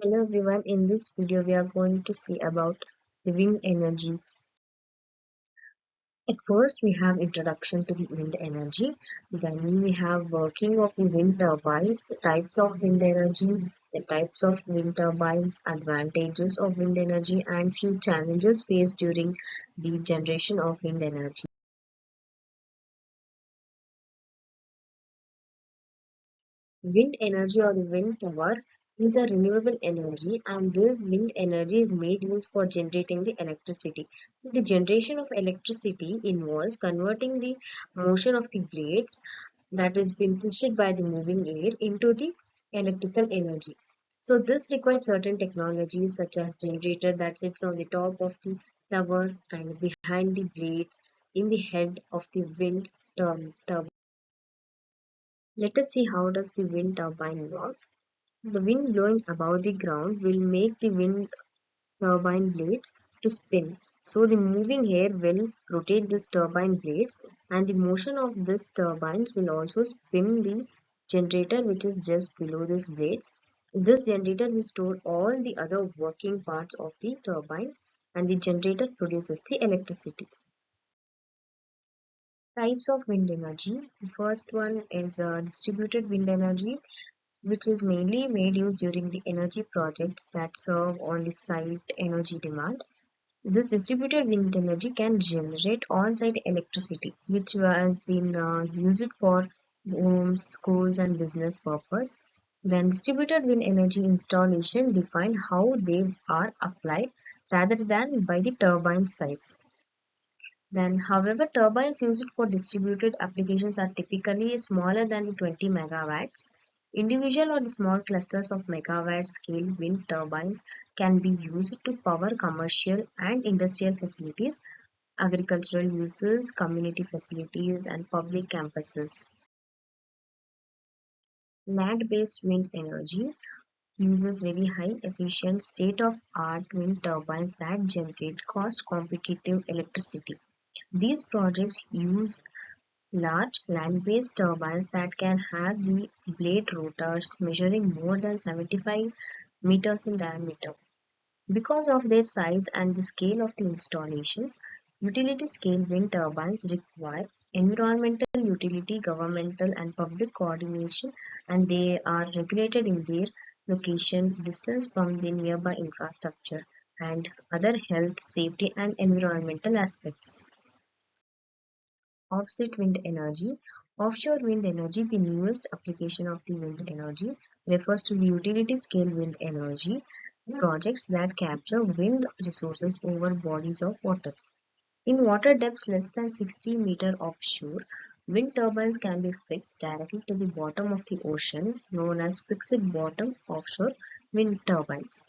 Hello everyone, in this video we are going to see about the wind energy. At first we have introduction to the wind energy, then we have working of the wind turbines, the types of wind energy, the types of wind turbines, advantages of wind energy and few challenges faced during the generation of wind energy. Wind energy or the wind power is a renewable energy, and this wind energy is made use for generating the electricity. So the generation of electricity involves converting the motion of the blades that is being pushed by the moving air into the electrical energy. So this requires certain technologies such as generator that sits on the top of the tower and behind the blades in the head of the wind turbine. Let us see how does the wind turbine work. The wind blowing above the ground will make the wind turbine blades to spin. So the moving air will rotate these turbine blades and the motion of these turbines will also spin the generator which is just below these blades. This generator will store all the other working parts of the turbine and the generator produces the electricity. Types of wind energy. The first one is distributed wind energy, which is mainly made use during the energy projects that serve on the site energy demand. This distributed wind energy can generate on-site electricity, which has been used for homes, schools, and business purpose. Then distributed wind energy installation define how they are applied rather than by the turbine size. Then, however, turbines used for distributed applications are typically smaller than the 20 megawatts. Individual or small clusters of megawatt scale wind turbines can be used to power commercial and industrial facilities, agricultural uses, community facilities, and public campuses. Land-based wind energy uses very high efficient state-of-art wind turbines that generate cost competitive electricity. These projects use large land-based turbines that can have the blade rotors measuring more than 75 meters in diameter. Because of their size and the scale of the installations, utility-scale wind turbines require environmental, utility, governmental, and public coordination, and they are regulated in their location, distance from the nearby infrastructure, and other health, safety, and environmental aspects. Offset wind energy. Offshore wind energy, the newest application of the wind energy, refers to the utility scale wind energy projects that capture wind resources over bodies of water. In water depths less than 60 meters offshore, wind turbines can be fixed directly to the bottom of the ocean, known as fixed bottom offshore wind turbines.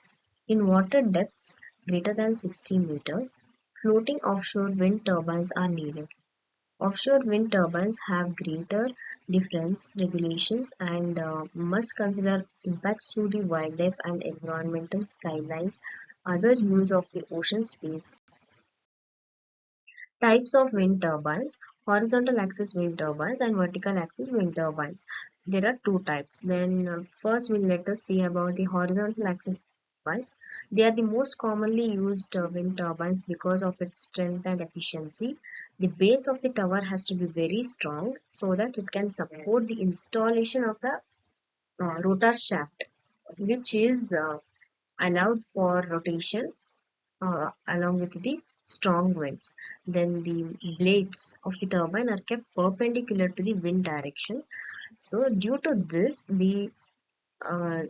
In water depths greater than 60 meters, floating offshore wind turbines are needed. Offshore wind turbines have greater difference regulations and must consider impacts to the wildlife and environmental skylines, other use of the ocean space. Types of wind turbines: horizontal axis wind turbines and vertical axis wind turbines. There are two types. Then first we'll let us see about the horizontal axis turbines. They are the most commonly used wind turbines because of its strength and efficiency. The base of the tower has to be very strong so that it can support the installation of the rotor shaft, which is allowed for rotation along with the strong winds. Then the blades of the turbine are kept perpendicular to the wind direction. So due to this, the uh,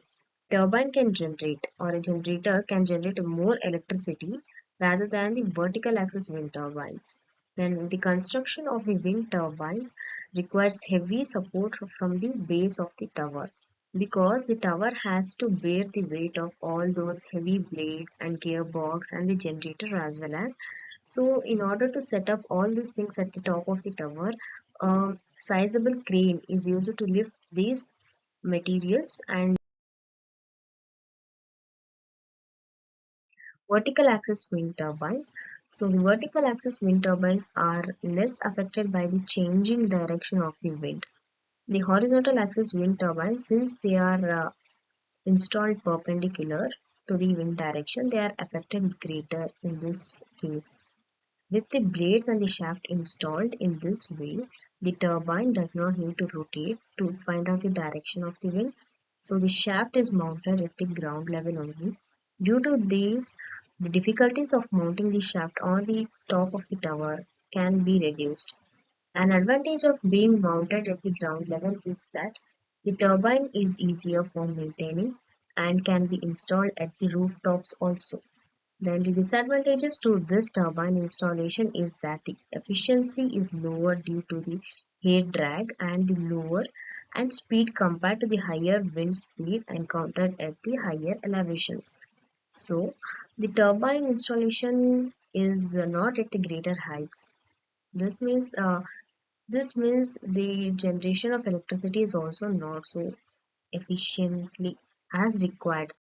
turbine can generate or a generator can generate more electricity rather than the vertical axis wind turbines. Then the construction of the wind turbines requires heavy support from the base of the tower because the tower has to bear the weight of all those heavy blades and gearbox and the generator as well as. So in order to set up all these things at the top of the tower, a sizable crane is used to lift these materials. And vertical axis wind turbines. So vertical axis wind turbines are less affected by the changing direction of the wind. The horizontal axis wind turbines, since they are installed perpendicular to the wind direction, they are affected greater in this case. With the blades and the shaft installed in this way, the turbine does not need to rotate to find out the direction of the wind. So the shaft is mounted at the ground level only. Due to these, the difficulties of mounting the shaft on the top of the tower can be reduced. An advantage of being mounted at the ground level is that the turbine is easier for maintaining and can be installed at the rooftops also. Then the disadvantages to this turbine installation is that the efficiency is lower due to the air drag and the lower and speed compared to the higher wind speed encountered at the higher elevations. So the turbine installation is not at the greater heights. This means the generation of electricity is also not so efficiently as required.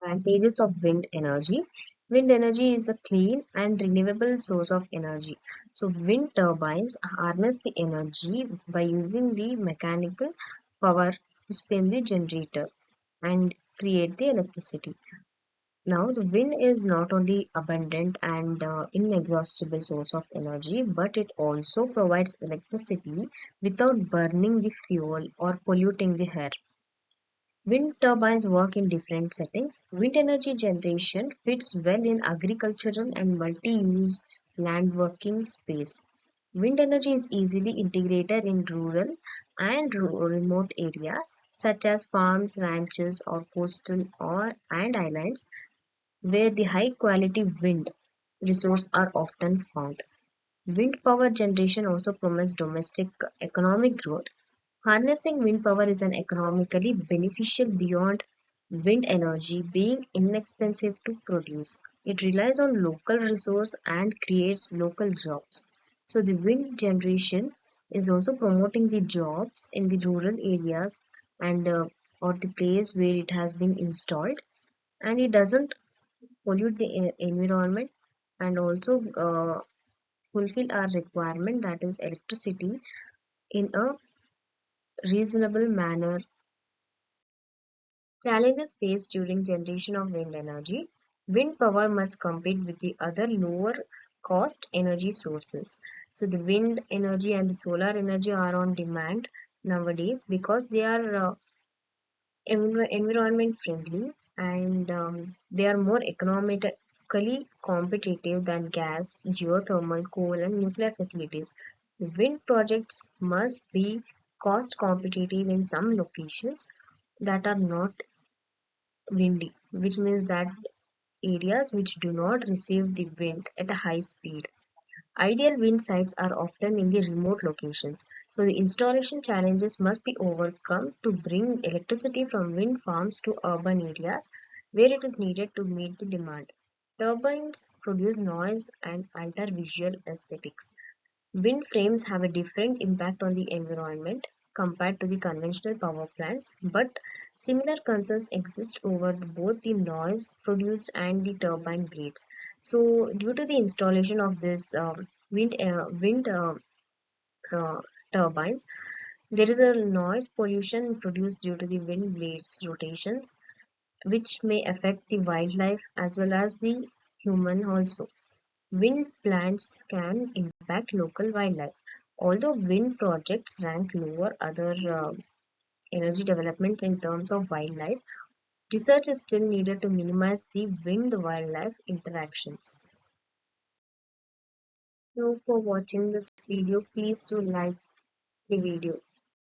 Advantages of wind energy. Wind energy is a clean and renewable source of energy. So, wind turbines harness the energy by using the mechanical power to spin the generator and create the electricity. Now, the wind is not only abundant and inexhaustible source of energy, but it also provides electricity without burning the fuel or polluting the air. Wind turbines work in different settings. Wind energy generation fits well in agricultural and multi-use land working space. Wind energy is easily integrated in rural and remote areas such as farms, ranches, or coastal or and islands where the high quality wind resources are often found. Wind power generation also promotes domestic economic growth. Harnessing wind power is an economically beneficial beyond wind energy being inexpensive to produce. It relies on local resource and creates local jobs. So the wind generation is also promoting the jobs in the rural areas and or the place where it has been installed, and it doesn't pollute the environment and also fulfill our requirement, that is electricity, in a reasonable manner. Challenges faced during generation of wind energy. Wind power must compete with the other lower cost energy sources. So the wind energy and the solar energy are on demand nowadays because they are environment friendly and they are more economically competitive than gas, geothermal, coal, and nuclear facilities. The wind projects must be cost competitive in some locations that are not windy, which means that areas which do not receive the wind at a high speed. Ideal wind sites are often in the remote locations, so the installation challenges must be overcome to bring electricity from wind farms to urban areas where it is needed to meet the demand. Turbines produce noise and alter visual aesthetics. Wind frames have a different impact on the environment compared to the conventional power plants, but similar concerns exist over both the noise produced and the turbine blades. So, due to the installation of this wind turbines, there is a noise pollution produced due to the wind blades rotations, which may affect the wildlife as well as the human also. Wind plants can impact local wildlife. Although wind projects rank lower other energy developments in terms of wildlife, research is still needed to minimize the wind wildlife interactions. So for watching this video, please do like the video.